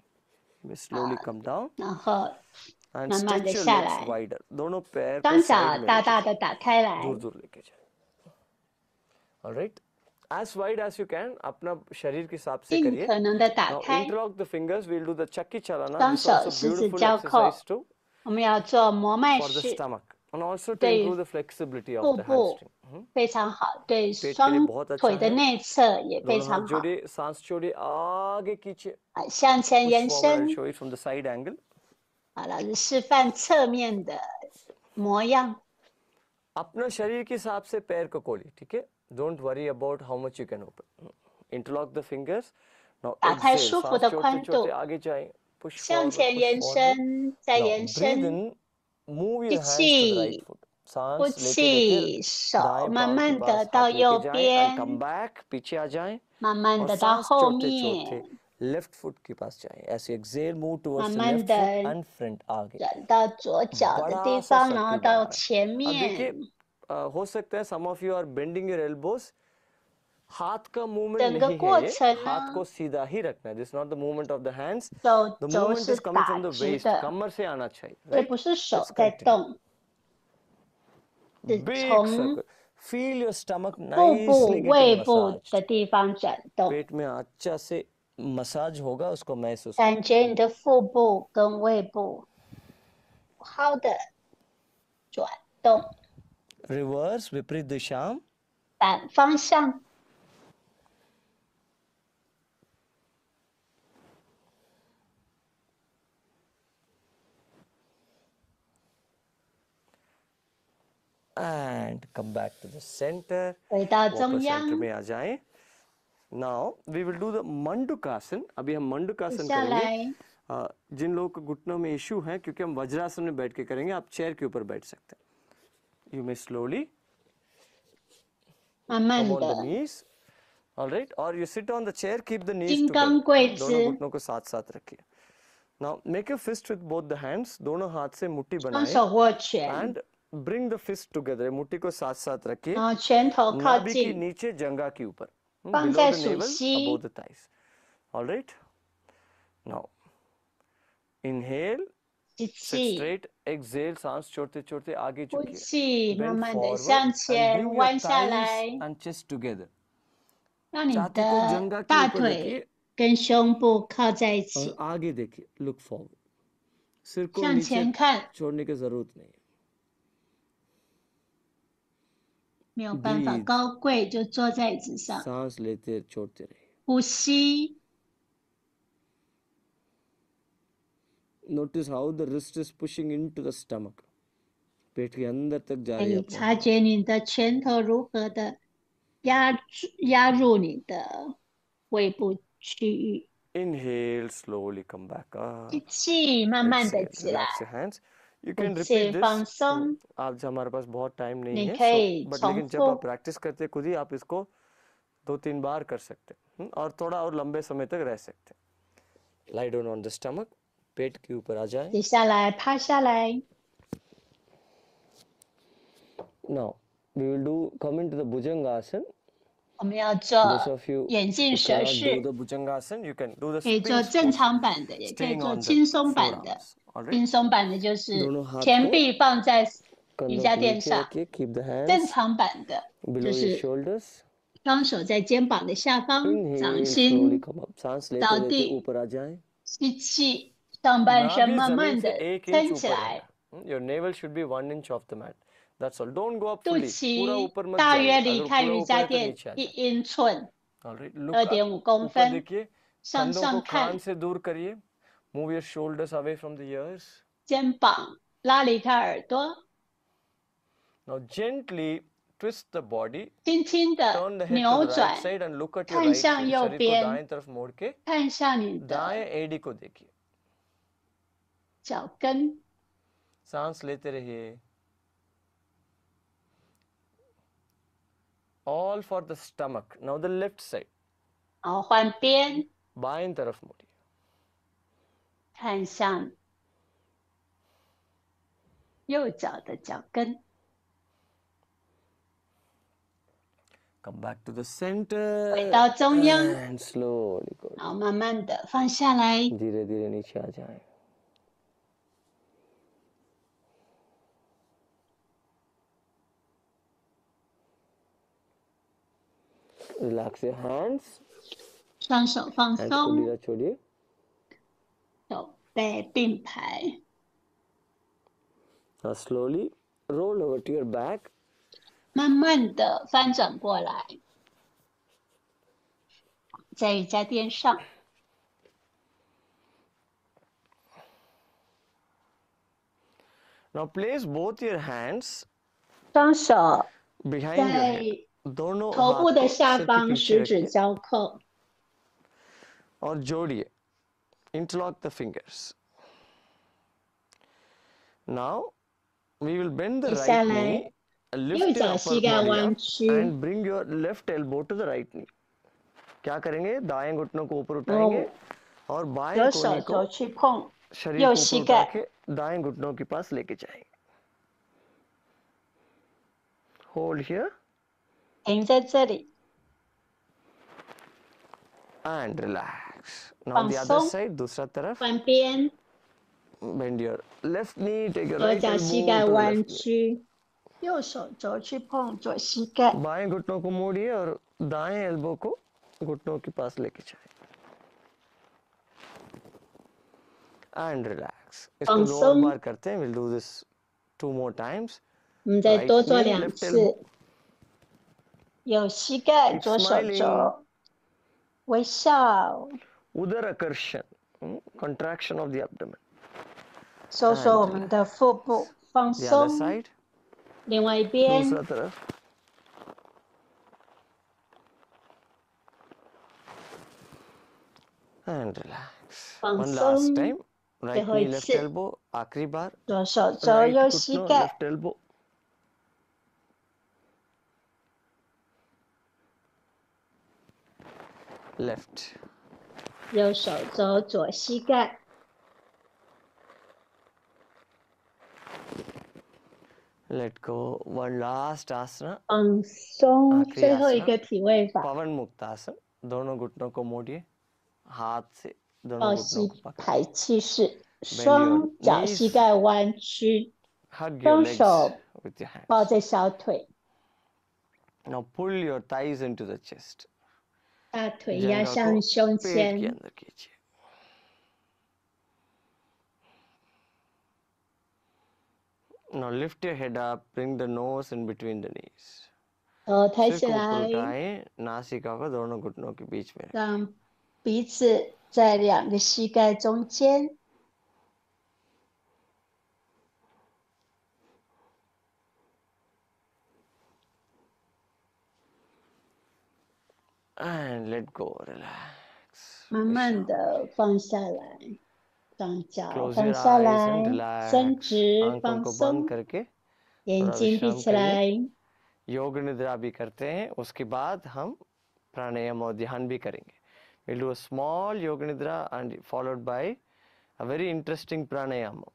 You may slowly come down 然后 and 慢慢的 stretch your 下 legs 来， wider. दोनों पैर को 双 साइड 脚 में 大 लेके 大 जाए, 的打开来， दूर दूर लेके जाए. All right, as wide as you can. अपना शरीर के हिसाब से 尽 करिए. 可能的打 Now 开， interlock the fingers. We'll do the chakki chalana. 双 This is 手 also 十指 beautiful 交扣， exercise too 我们要做摩麦 for the 式， stomach and also to 对 improve the flexibility of 腹 the 部 hamstring. 非常好，对 पेट के लिए 双 बहुत अच्छा 腿的 है. 内侧也非 दोनों हाथ 常好。 जोड़िए, सांस छोड़िए, आगे खींचिए, 向前 push 延 forward. I'll 伸。 show it from the side angle. 好，老师示范侧面的模样。 अपना शरीर के हिसाब से पैर को खोलिए, ठीक है? Don't worry about how much you can open. Interlock the fingers. Now 打开 exhale. 舒服 सांस 的 छोड़ते 宽 छोड़ते 度， आगे जाएं. Push 向 forward, 前 push 延 forward. 伸，再 Now 延 breathe 伸， in. Move 吸 your hands to the right 气， foot. 呼 सांस लेते लेते 气，手 दाएं 慢 पाँव के 慢的 पास 到 हाथ 右 लेके जाएं and come 边， back. पीछे आ जाएं 慢慢 और 的到 सांस 后 छोड़ते छोड़ते 面， लेफ्ट फुट के पास जाएं. ऐसे exhale, move 慢 towards the 慢 left 的 foot and front आगे. 转到左脚的 बड़ा 地 सा 方，然后 सर्कल 到 बना रहे हैं. 前 अब 面。 देखिए हो सकता है some of you are bending your elbows. हाथ का मूवमेंट 整个 नहीं 过 है ये. 程 हाथ 呢， को सीधा ही रखना है. This is not the movement of the hands. 手 The 肘 movement 是 is coming 打 from the 直 waist. 的， कमर से आना चाहिए. 这 Right? 不是手 Let's 在 continue. 动，是 Big 从 circle. Feel your stomach 腹 nicely 部、 getting 胃部 massaged. 的地方转动， पेट में अच्छा से मसाज होगा, उसको महसूस 感觉你的腹部跟胃部好的转动， रिवर्स विपरीत दिशा. 反方向。 And come back to the center. 回到 वापस 中央 सेंटर，में आ जाएं. Now we will do the मंडूकासन. अभी हम 接 मंडूकासन 下 करेंगे. 来 जिन लोगों को घुटनों में इशू है, क्योंकि हम वज्रासन में बैठ के करेंगे, आप चेयर के ऊपर बैठ सकते हैं. You may slowly 慢慢 come on the 的 knees. All right, or you sit on the chair, keep the knees 金刚 together. 跪 दोनों 姿， घुटनों को साथ साथ रखिए. Now make a fist with both the hands. दोनों हाथ से मुट्ठी 双 बनाएं 手握拳， and bring the fist together. मुट्ठी को साथ साथ रखिए. 然后拳头靠 नाभि के 近， नीचे जंघा के ऊपर. 放 Below 在 the 属 navel, 膝， above the thighs. All right. Now inhale, 吸 sit 气， straight. Exhale, सांस छोड़ते छोड़ते आगे 呼 झुकिए. 气，慢 Bend 慢的 forward 向 and 前 bring your 弯下 thighs 来， and chest together. 让你 छाती को 的 जंघा के 大 ऊपर 腿 रखिए 跟胸部靠在一 और 起， आगे देखिए, look forward. सिर को 向 नीचे 前看， छोड़ने की जरूरत नहीं. 没有办法 Breathe. 高跪就坐在椅子上， सांस लेते छोड़ते रहिए. 呼吸。 Notice how the wrist is pushing into the stomach. पेट के अंदर तक जा 可 रही है 以 अपना 察 हाथ. 觉你的拳头如何的压入你的胃部区域。 Inhale, slowly come back 吸 up. 气，慢慢的 Exhale, 起来， relax your hands. You 呼 can 气 repeat this. 放松。 आज हमारे पास बहुत टाइम नहीं 你 है, 可 so 以 but 重 लेकिन जब आप 复， प्रैक्टिस करते हैं खुद ही आप इसको 2-3 बार कर सकते हैं और थोड़ा और लंबे समय तक रह सकते हैं. Lie down on the stomach. पेट के ऊपर आ जाए. 接下来趴下来。 Now we will do come into the Bhujangasana. 我们要 Those 做 of you 眼镜 who 蛇 cannot do 式， the Bhujangasana, you can do the 可以做 sphinx 正 pose, 常版的，也可以 staying 做 on the 轻松版的。 forearms. All right. 轻松版的就是दोनों हाथ 前 को 臂放在瑜 कंधों 伽 के 垫 नीचे 上， रखिए. Keep the 正 hands 常版的就 below your 是 shoulders. 双手在肩膀的下方，掌 Inhale, slowly 心 come up. सांस लेते 着 लेते 地， ऊपर आ जाए. 吸气，上半身 नाभि 慢 जमीन 慢 से 的 1 इंच 撑起 ऊपर 来， रहना. Your navel should be 1 inch off the mat. That's all. Don't go up 肚 fully. पूरा 脐 ऊपर मत 大约 जाइए. 离 अगर 开 पूरा 瑜 ऊपर 伽 है तो 垫 नीचे आ 1 जाए. 英寸， All right. Look up. 2.5公 ऊपर 分， देखिए. 向 कंधों को 上 कान 看， से दूर करिए. Move your shoulders away from the ears. 肩膀拉离开耳朵， Now gently twist the body. 轻轻 Turn 的 the head to 扭 the right 转， side and look at your 看 right 向 side. 右 शरीर को 边， दाएं तरफ मोड़ के 看向你 दाएं 的 एड़ी को देखिए. 脚跟， सांस लेते रहिए. All for the stomach. Now the left side. 然后换边， बाएं तरफ मोड़िए. 看向右脚的脚跟， Come back to the center 回到中央， and slowly go. 然后慢慢的放下来， धीरे धीरे नीचे आ जाएं. Relax your hands. 双手放 Hands को 松， ढीला छोड़िए. 手背并排， Now slowly roll over to your back. 慢慢的翻转过来，在瑜伽垫上， Now place both your hands 双手 behind your 在 head. दोनों 头部 हाथ 的 को 下 सिर के 方 पीछे 十指 रखिए 交扣， और जोड़िए. Interlock the fingers. Now we will bend the 接下 right 来 knee, 右 lift your 脚 upper 膝盖 body 弯 up 曲， and bring your left elbow to the right knee. क्या करेंगे? दाएं घुटनों को ऊपर उठाएंगे और बाएं 左 कोहनी 手 को 肘去碰 शरीर 右 को 膝 ऊपर उठा 盖， के दाएं घुटनों के पास लेके जाएंगे. Hold here 停在这里， and relax. Now 放 the other 松， side, दूसरा तरफ. 换边， Bend your left knee, take your 左 right 脚膝 elbow 盖 to the 弯 left knee. 曲，右手肘去碰左膝盖， बाएं घुटनों को मोड़िए और दाएं एल्बो को घुटनों के पास लेके जाए. And relax. इसको 放 दो और 松。 बार करते हैं. We'll do this 2 more times. 我们再 Right 多做 knee, 2 left elbow. 次，右膝盖， Keep 左手 smiling. 肘，微笑， उदर आकर्षण, contraction of the abdomen. 收缩我们的腹部，放 The other 松。 side, 另外一边， दूसरा तरफ. And relax. 放 One last 松。 time. Right 最后 knee, 一 left 次， elbow. आखिरी बार. 左手肘， Right 右膝 घुटनों, 盖， left elbow. Left. 右手肘，左膝盖， Let go. One last asana. 放松。 आखिरी 最后一 आसना 个体位法， पवन मुक्तासन. दोनों घुटनों को मोड़िए. हाथ से 抱 दोनों घुटनों 膝 को पकड़. 排气式，双脚 knees. 膝盖弯曲， Hug your 双 legs 手 with your hands. 抱在小腿， Now pull your thighs into the chest. 把腿压 जंघा को 向胸 पेट के 前， अंदर खींचिए। Now lift your head up, bring the nose in between the knees. 头抬 सिर 起 को ऊपर 来， उठाएं, नासिका को दोनों घुटनों के बीच में रखें। 让鼻子在两个膝盖中间。 And let go, relax. 慢慢的放下来，双脚 Close 放 your 下 eyes 来 and，伸 relax. 直 आंखों 放 को बंद 松， करके 眼 थोड़ा 睛闭 विश्राम 起来。 करिए। योग निद्रा भी करते हैं, उसके बाद हम प्राणायाम और ध्यान भी करेंगे। We'll do a small yoga nidra and followed by a very interesting pranayama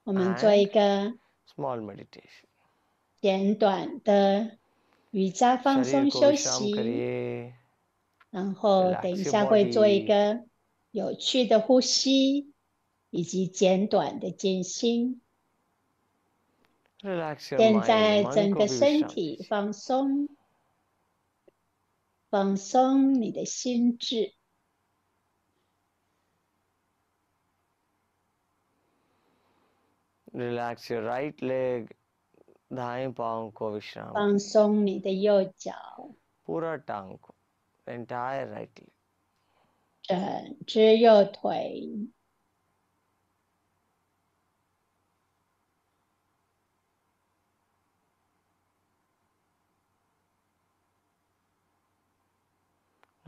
我们做一 and 个 small meditation. 简短的瑜伽放 शरीर 松 को 休 विश्राम 息， करिए, 然后等 relax 一 your 下会做一 body. 个有趣的呼吸，以及简短的静心。 Relax your 现 mind. 在 मन 整 को 个 भी 身 विश्राम 体 दीजिए. 放松，放松你的心智。 Relax your right leg, दाएं पांव को विश्राम 放 करिए. 松你的右脚， पूरा टांग को, entire right leg. 整只右腿。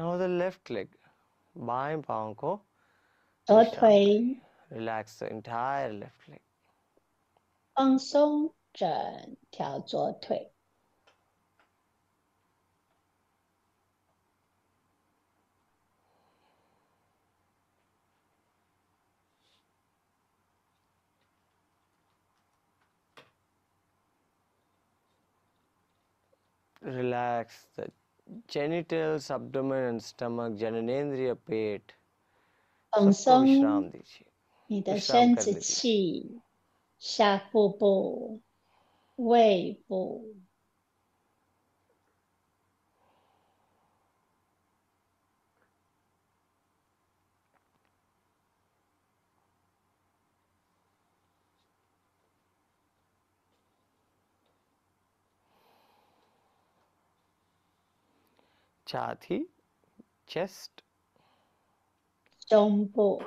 Now the left leg, बाएं पांव को 左 विश्राम 腿 करिए. Relax the entire left leg. 放松整条左腿。 Relax the genitals, abdomen and stomach, जननेंद्रिय पेट 放 सबको विश्राम 松 दीजिए. 你的 विश्राम 生殖 करने दीजिए. 器、下腹部、胃部。 छाती, chest, 胸部、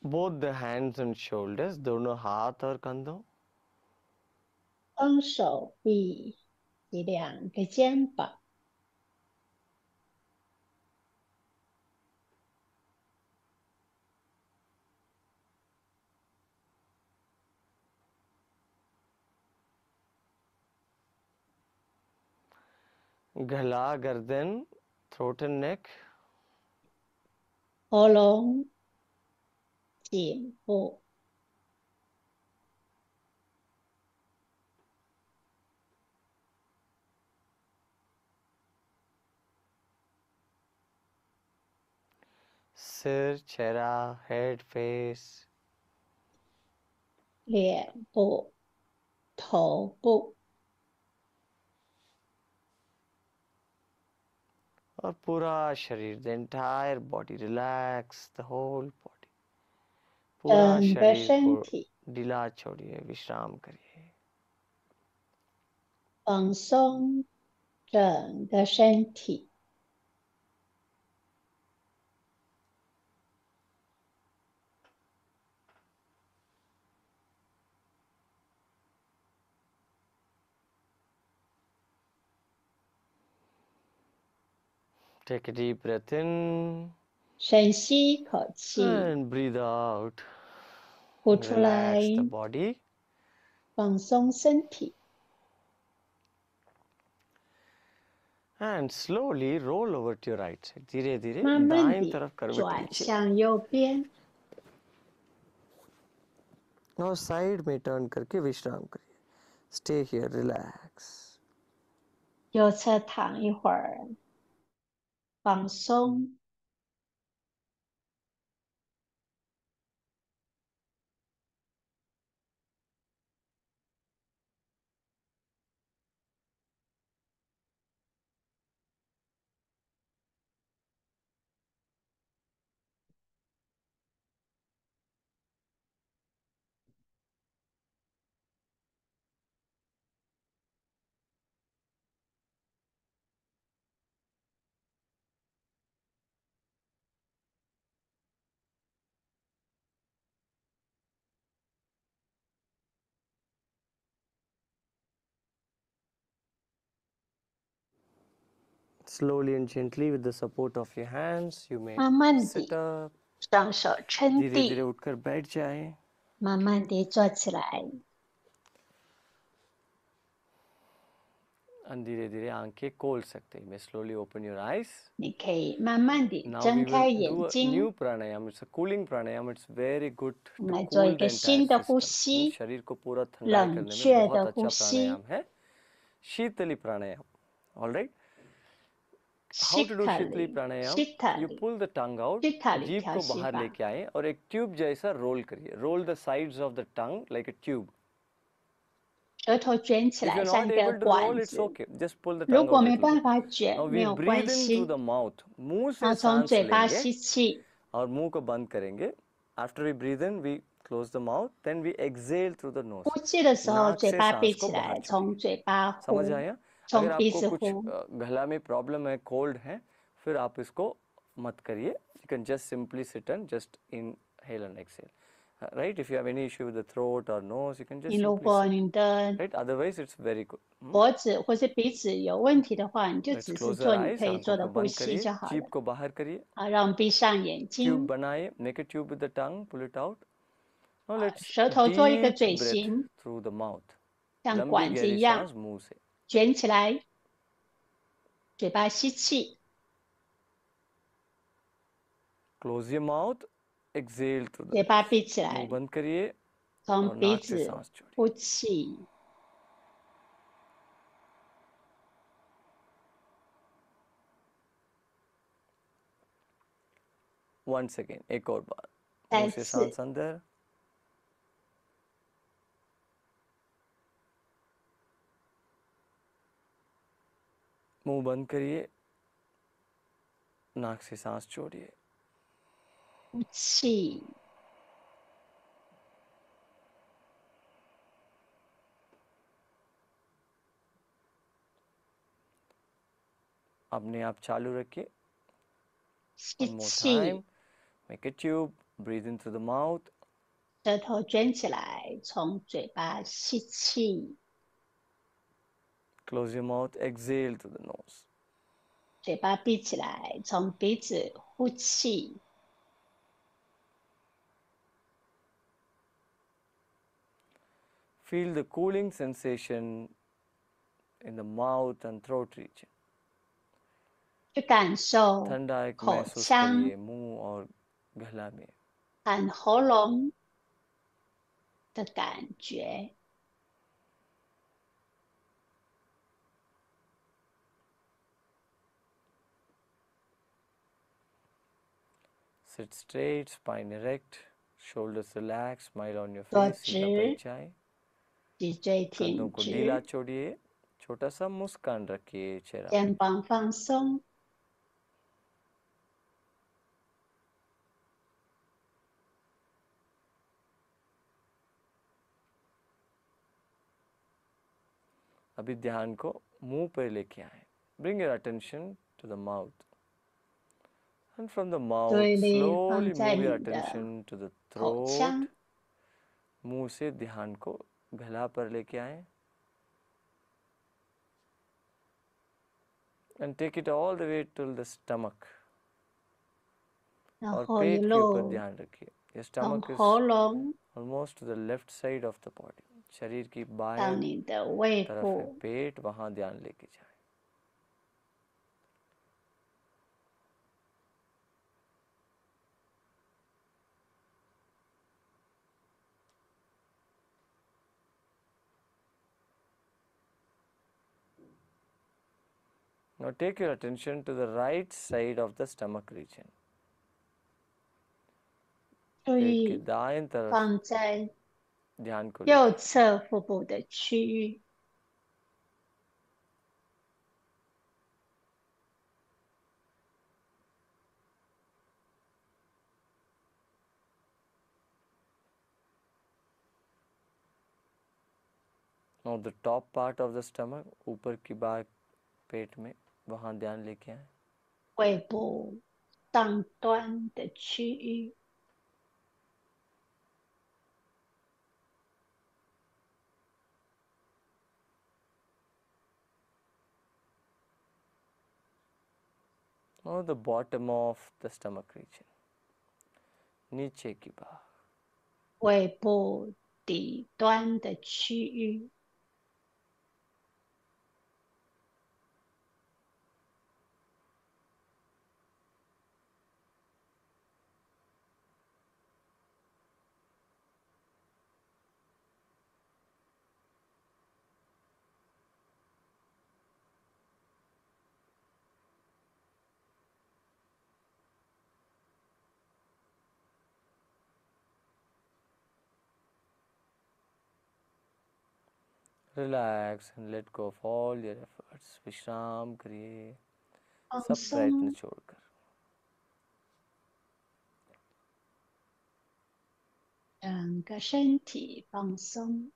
both the hands and shoulders, दोनों हाथ और कंधों, 双手臂及两个肩膀。 गला, गर्दन, throat and neck, 喉咙、颈部、 सिर, चेहरा, head, face, 脸部、头部。 और पूरा शरीर, the entire body, relax the whole body. पूरा 整个 शरीर 身 को 体 ढीला छोड़िए, विश्राम करिए. 放松，整个身体。 Take a deep breath in 深吸一口气， and breathe out. 呼出来， Relax the body. 放松身体。 And slowly roll over to your right side. धीरे धीरे 慢慢 दाएं 地 तरफ करवट 转 लीजिए 向右边， और साइड में टर्न करके विश्राम करिए. Stay here, relax. 右侧躺一会儿，放松。 Slowly and gently with the support of your hands, you may 慢慢 sit 地 up. 双手撑 धीरे धीरे 地， उठकर बैठ जाएं. 慢慢地坐起来， और धीरे धीरे आंखें खोल सकते हैं. You may slowly open your eyes. 你可以慢慢地 Now 睁 we 开 will 眼 do a 睛。 new pranayam. It's a cooling pranayam. It's very good 我们 to 来做一 cool the 个 entire 新的呼 system. 吸， शरीर को पूरा ठंडा 冷 करने में 却 बहुत 的呼 अच्छा 吸 प्राणायाम है. शीतली प्राणायाम. All right. How to do sheetali ，Shitali pranayama? You Shitali pull the tongue out. Shitali जीभ को 调息 बाहर 法， लेके आए और एक ट्यूब जैसा रोल करिए. Roll the sides of the tongue like a tube. 舌头卷起 If 来 you're 像 not 一个 able to roll, 管 it's 子。 okay. Just pull the 如 tongue 果 out 没 little 办 bit. 法 Now 卷，没 we 有 breathe 关 in through 系。 the mouth. मुंह 然 से 后从 सांस 嘴巴 लेंगे 吸气， और मुंह को बंद करेंगे. After we breathe in, we close the mouth. Then we exhale through the nose. 呼气的时候 नाक 嘴 से 巴 सांस 闭 को 起 बाहर 来， छोड़िए. 从嘴巴 समझ 呼， आया? 从 अगर 鼻 आपको 子 कुछ 呼。 गला में प्रॉब्लम है, कोल्ड है, फिर आप इसको मत करिए. You can just simply sit and just inhale and exhale. Right? If you have any issue with the throat or nose, you can just 你如 simply 果 sit. 你的 Right? Otherwise, it's very good. 脖子或是鼻子有问题的话，你就 Let's 只是 close 做 our 你 eyes. 可以 आंखों 做的 को 呼 बंद 吸 करिए. 就好 जीभ 了。 को बाहर करिए. 好，让我们闭上眼 Tube 睛， बनाइए. Make a tube with the tongue. Pull it out. Now let's 舌头做一个 deep 嘴 breath 型， through the mouth. 像 लंबी 管子 गहरी 一样 सांस मुंह से. 卷起来，嘴巴吸气， Close your mouth. Exhale through the 嘴巴 nose. 闭起 मुंह 来， बंद करिए 从 और 鼻 नाक से 子 सांस छोड़िए. 呼气。 Once again, एक और बार. 再 मुंह से 次， सांस अंदर. मुंह बंद करिए. नाक से सांस छोड़िए. 呼气。 अपने आप चालू रखिए. 吸 One more 气， time. Make a tube. Breathe in through the mouth. 舌头卷起来，从嘴巴吸气， Close your mouth. Exhale through the nose. 嘴巴闭起来，从鼻子呼气。 Feel the cooling sensation in the mouth and throat region. 去感受 ठंडा एक 口 महसूस 腔 करिए मुंह और गला में. 和喉咙的感觉。 Sit straight, spine erect, shoulders relaxed, smile on your 坐 face. सीधा 直， बैठ जाए. 脊椎 कंधों 挺 को ढीला 直， छोड़िए. छोटा सा मुस्कान रखिए चेहरा पे. 肩膀放松。 अभी ध्यान को मुंह पर लेके आए. Bring your attention to the mouth. And from the mouth, 注意力 slowly 放在 move your 你的 attention to the 口 throat. 腔， मुंह से ध्यान को गला पर लेके आए. And take it all the way till the stomach. 然 और 后一 पेट के ऊपर 路 ध्यान रखिए. Your 从 stomach is 喉咙 almost to the left side of the body. शरीर की 到 बाएं 你的胃 तरफ है 部， पेट, वहां ध्यान लेके जाए। Now take your attention to the right side of the stomach region. 注 पेट के 意 दाएं तरफ 放在 ध्यान को 右 लेके। 侧腹部的区域。 Now the top part of the stomach, ऊपर की बात पेट में, वहां ध्यान लेके आए। 胃部上端的区域。 Now the bottom of the stomach region, नीचे की बात। 胃部底端的区域。 Relax and let go of all your efforts. विश्राम करिए 放 सब प्रयत्न 松， छोड़कर। 整个身体放松。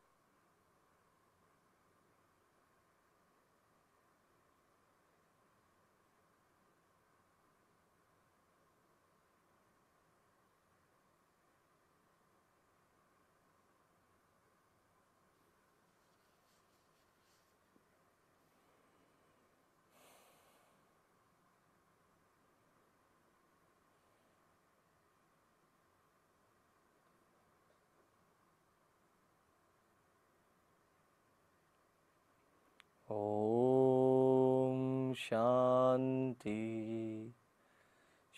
ओम शांति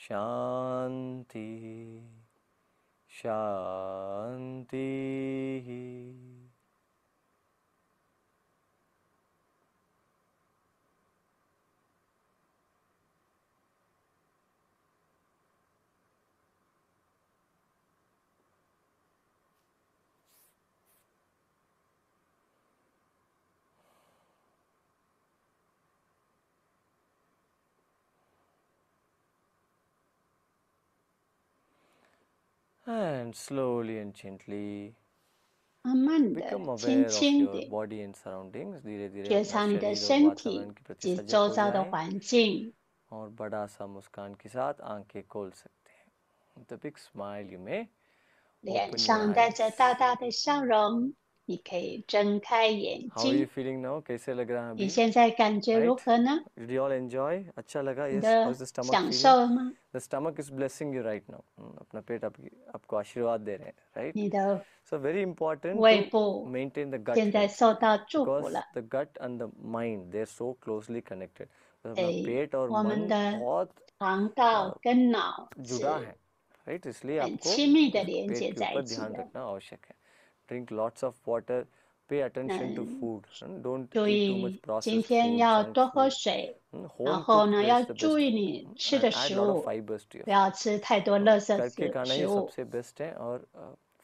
शांति शांति। And slowly and gently 慢慢 become 的，轻 aware of 轻 your 地 body and surroundings। धीरे धीरे 觉 अपना 察你的 शरीर और 身 वातावरण 体 के प्रति 及 सजग 周 हो 遭的 जाएं 环境。 और बड़ा सा मुस्कान के साथ आंखें खोल सकते हैं। With a big smile you may 脸 open your 上带 eyes। 着大大的笑容，你可以睁开眼 How are you 睛。 feeling now? कैसे लग रहा है 你 अभी? 现在感觉如 Right? 何呢？ Did you all enjoy? अच्छा लगा? 你 Yes. How's 的 the stomach 享 feeling? 受了吗？ The stomach is blessing you right now. अपना पेट आपको आशीर्वाद दे रहे हैं, right? 你的 So very important 胃 to 部 maintain the gut 现在 health 受到祝福 because 了。 the gut and the mind they're so closely connected. तो अपना 哎， पेट और 我们 मन 的 बहुत 肠道跟脑 जुड़ा 是 है, right? इसलिए 很 आपको 亲密的 इस 连 पेट 接 के 在一 ऊपर 起 ध्यान 的。 रखना आवश्यक है. Drink lots of water. Pay attention to 嗯， food. Don't 注 eat too much 意今 processed 天 food, 要 junk 多喝 food. 水，然 Home 后 cooked 呢， is 要 the 注 best 意 food. 你吃 And 的 add 食 lot of 物， fibers to your 不 food. 要吃太多垃圾 करके खाना 食 ही 物。 सबसे बेस्ट है और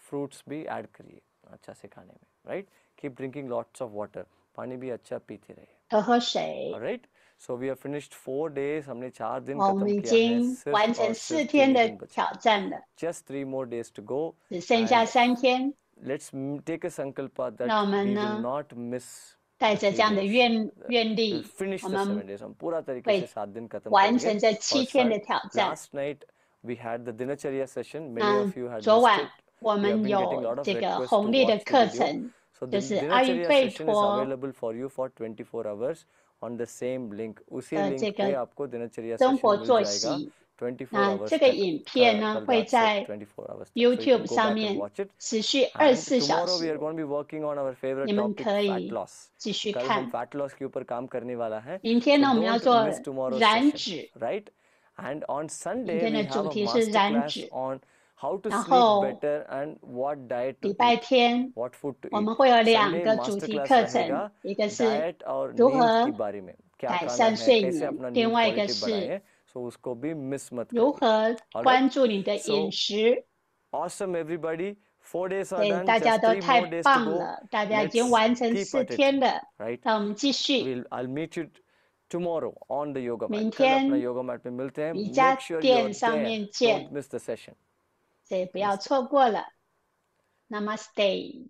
fruits भी add करिए अच्छा से खाने में, right? Keep drinking lots of water. पानी भी अच्छा पीते रहिए. 多喝水。 Alright, so we have finished 4 days. हमने 4 दिन 我 खत्म 们已 किया है 经 सिर्फ 完 और 成4 सिर्फ 3 天 ही 的 दिन बचे. 挑战了， Just 3 more days to go 只剩下 and 3天。 let's take a sankalpa that 那我们 we 呢 will not miss 带 the 着 3这样的 days. 愿 We'll 力， finish 我 the 7 们 days. हम पूरा तरीके से 会 7 दिन खत्म 完 करेंगे 成这 और 7天的挑战。 last night we had the dinacharya session. Many 那 of you had 昨 missed 晚 it. 我 We have 们 been getting a 有 lot of 这个 requests to 红利的 watch the 课 video. 程， So 就 the 是阿育 dinacharya 吠 session is 陀 available for you for 24 hours on the same link. उसी 的 link 这 पे 个 आपको dinacharya 生 session 活 मिल 作 जाएगा 息24那 hours 这个 तक 影片呢 कल 会 रात से 在 24 hours तक. So you YouTube can go 上 back and 面 watch it. 持续 And 24小 tomorrow we are 时， going to be working on our favorite 你们 topic, 可 fat 以 loss. 继续 कल हम 看。 fat loss के ऊपर काम करने वाला है. 明天 So 呢，我们要 don't 做 miss tomorrow's 燃 session, 脂， right? And on 明 Sunday 天 we 的 have 主 a 题是 master 燃 class 脂。 on how to 然 sleep 后 better and what diet to 礼拜 eat, 天 what food to 我 eat. 们会有2 Sunday 个主 master 题 class 课程， रहेगा 一个是 diet और 如 नींद 何 के बारे में, क्या 改 खाना 善 है, 睡 कैसे 眠， अपना 另 नींद 外一个 क्वालिटी 是 बढ़ाएं. So उसको भी miss मत 如 करिए. 何 All 关 right? 注你的 So 饮食。 awesome everybody. 4 days are 对， done. 大家 Just 都 3 太 more days to 棒 go. 了，大家已经 Let's 完成 keep 4 at it. 天了。 Right? 那我们继续， I'll meet you tomorrow on the yoga 明 mat. कल अपना 天 yoga mat पे मिलते हैं. 瑜 Make 伽 sure you're 垫上 there. 面 Don't 见， miss the session. 所以不要错过了。Namaste。